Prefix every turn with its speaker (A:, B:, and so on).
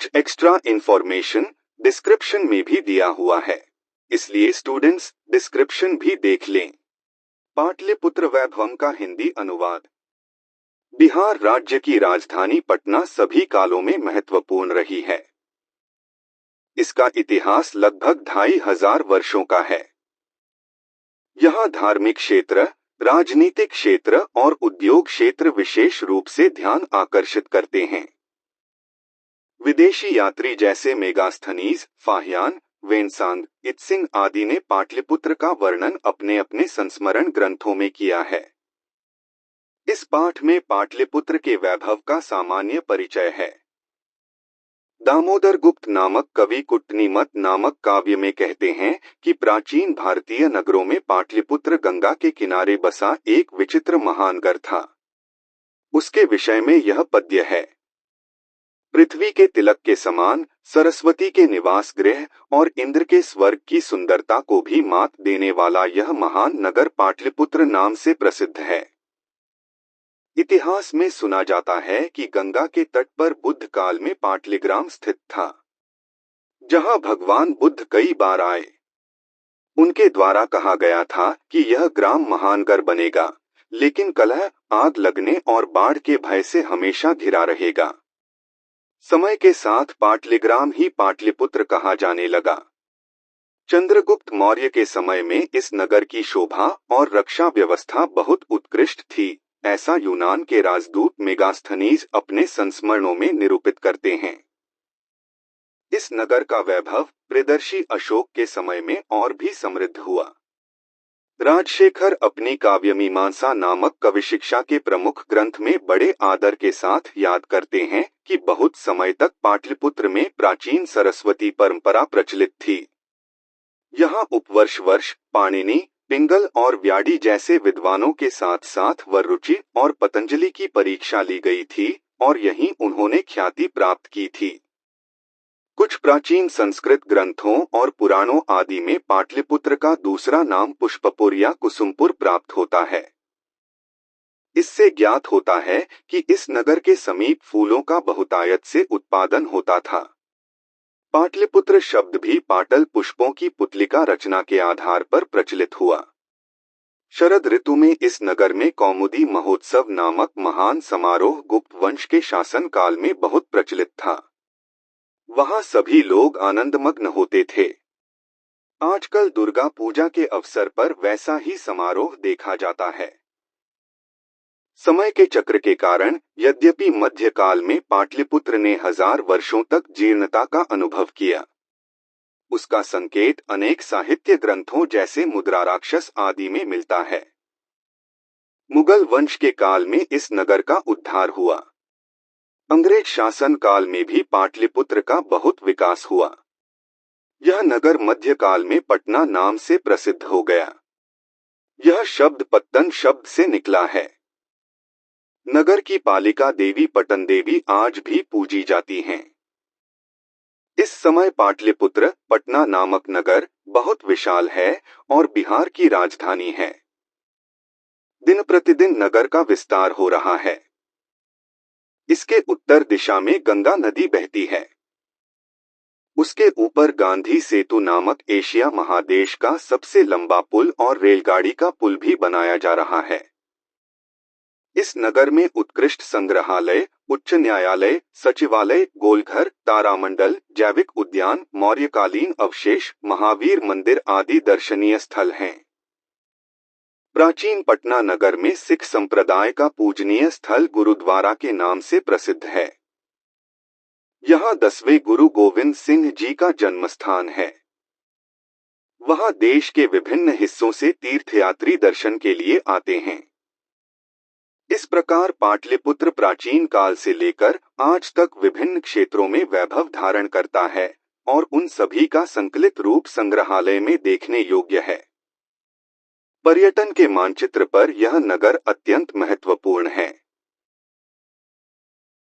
A: कुछ extra information description में भी दिया हुआ है, इसलिए स्टूडेंट्स डिस्क्रिप्शन भी देख लें। पाटलिपुत्र वैभवम का हिंदी अनुवाद। बिहार राज्य की राजधानी पटना सभी कालों में महत्वपूर्ण रही है। इसका इतिहास लगभग 2500 वर्षों का है। यहाँ धार्मिक क्षेत्र, राजनीतिक क्षेत्र और उद्योग क्षेत्र विशेष रूप से ध्यान आकर्षित करते हैं। विदेशी यात्री जैसे मेगास्थनीज, फाहियान, वेनसांग, इत्सिंग आदि ने पाटलिपुत्र का वर्णन अपने अपने संस्मरण ग्रंथों में किया है। इस पाठ में पाटलिपुत्र के वैभव का सामान्य परिचय है। दामोदर गुप्त नामक कवि कुट्टनीमत नामक काव्य में कहते हैं कि प्राचीन भारतीय नगरों में पाटलिपुत्र गंगा के किनारे बसा एक विचित्र महानगर था। उसके विषय में यह पद्य है। पृथ्वी के तिलक के समान, सरस्वती के निवास गृह और इंद्र के स्वर्ग की सुंदरता को भी मात देने वाला यह महान नगर पाटलिपुत्र नाम से प्रसिद्ध है। इतिहास में सुना जाता है कि गंगा के तट पर बुद्ध काल में पाटलिग्राम स्थित था, जहां भगवान बुद्ध कई बार आए। उनके द्वारा कहा गया था कि यह ग्राम महानगर बनेगा, लेकिन कलह, आग लगने और बाढ़ के भय से हमेशा घिरा रहेगा। समय के साथ पाटलिग्राम ही पाटलिपुत्र कहा जाने लगा। चंद्रगुप्त मौर्य के समय में इस नगर की शोभा और रक्षा व्यवस्था बहुत उत्कृष्ट थी, ऐसा यूनान के राजदूत मेगास्थनीज अपने संस्मरणों में निरूपित करते हैं। इस नगर का वैभव प्रियदर्शी अशोक के समय में और भी समृद्ध हुआ। राजशेखर अपनी काव्यमीमांसा नामक कविशिक्षा के प्रमुख ग्रंथ में बड़े आदर के साथ याद करते हैं कि बहुत समय तक पाटलिपुत्र में प्राचीन सरस्वती परंपरा प्रचलित थी। यहाँ उपवर्ष वर्ष, पाणिनि, पिंगल और व्याडी जैसे विद्वानों के साथ साथ वररुचि और पतंजलि की परीक्षा ली गई थी और यहीं उन्होंने ख्याति प्राप्त की थी। कुछ प्राचीन संस्कृत ग्रंथों और पुराणों आदि में पाटलिपुत्र का दूसरा नाम पुष्पपुर या कुसुमपुर प्राप्त होता है। इससे ज्ञात होता है कि इस नगर के समीप फूलों का बहुतायत से उत्पादन होता था। पाटलिपुत्र शब्द भी पाटल पुष्पों की पुतलिका रचना के आधार पर प्रचलित हुआ। शरद ऋतु में इस नगर में कौमुदी महोत्सव नामक महान समारोह गुप्त वंश के शासन काल में बहुत प्रचलित था। वहां सभी लोग आनंदमग्न होते थे। आजकल दुर्गा पूजा के अवसर पर वैसा ही समारोह देखा जाता है। समय के चक्र के कारण यद्यपि मध्यकाल में पाटलिपुत्र ने 1000 वर्षों तक जीर्णता का अनुभव किया, उसका संकेत अनेक साहित्य ग्रंथों जैसे मुद्राराक्षस आदि में मिलता है। मुगल वंश के काल में इस नगर का उद्धार हुआ। अंग्रेज शासन काल में भी पाटलिपुत्र का बहुत विकास हुआ। यह नगर मध्यकाल में पटना नाम से प्रसिद्ध हो गया। यह शब्द पत्तन शब्द से निकला है। नगर की पालिका देवी पटन देवी आज भी पूजी जाती हैं। इस समय पाटलिपुत्र, पटना नामक नगर बहुत विशाल है और बिहार की राजधानी है। दिन प्रतिदिन नगर का विस्तार हो रहा है। इसके उत्तर दिशा में गंगा नदी बहती है। उसके ऊपर गांधी सेतु नामक एशिया महादेश का सबसे लंबा पुल और रेलगाड़ी का पुल भी बनाया जा रहा है। इस नगर में उत्कृष्ट संग्रहालय, उच्च न्यायालय, सचिवालय, गोलघर, तारामंडल, जैविक उद्यान, मौर्यकालीन अवशेष, महावीर मंदिर आदि दर्शनीय स्थल हैं। प्राचीन पटना नगर में सिख संप्रदाय का पूजनीय स्थल गुरुद्वारा के नाम से प्रसिद्ध है। यहाँ 10वें गुरु गोविंद सिंह जी का जन्मस्थान है। वहाँ देश के विभिन्न हिस्सों से तीर्थयात्री दर्शन के लिए आते हैं। इस प्रकार पाटलिपुत्र प्राचीन काल से लेकर आज तक विभिन्न क्षेत्रों में वैभव धारण करता है और उन सभी का संकलित रूप संग्रहालय में देखने योग्य है। पर्यटन के मानचित्र पर यह नगर अत्यंत महत्वपूर्ण है।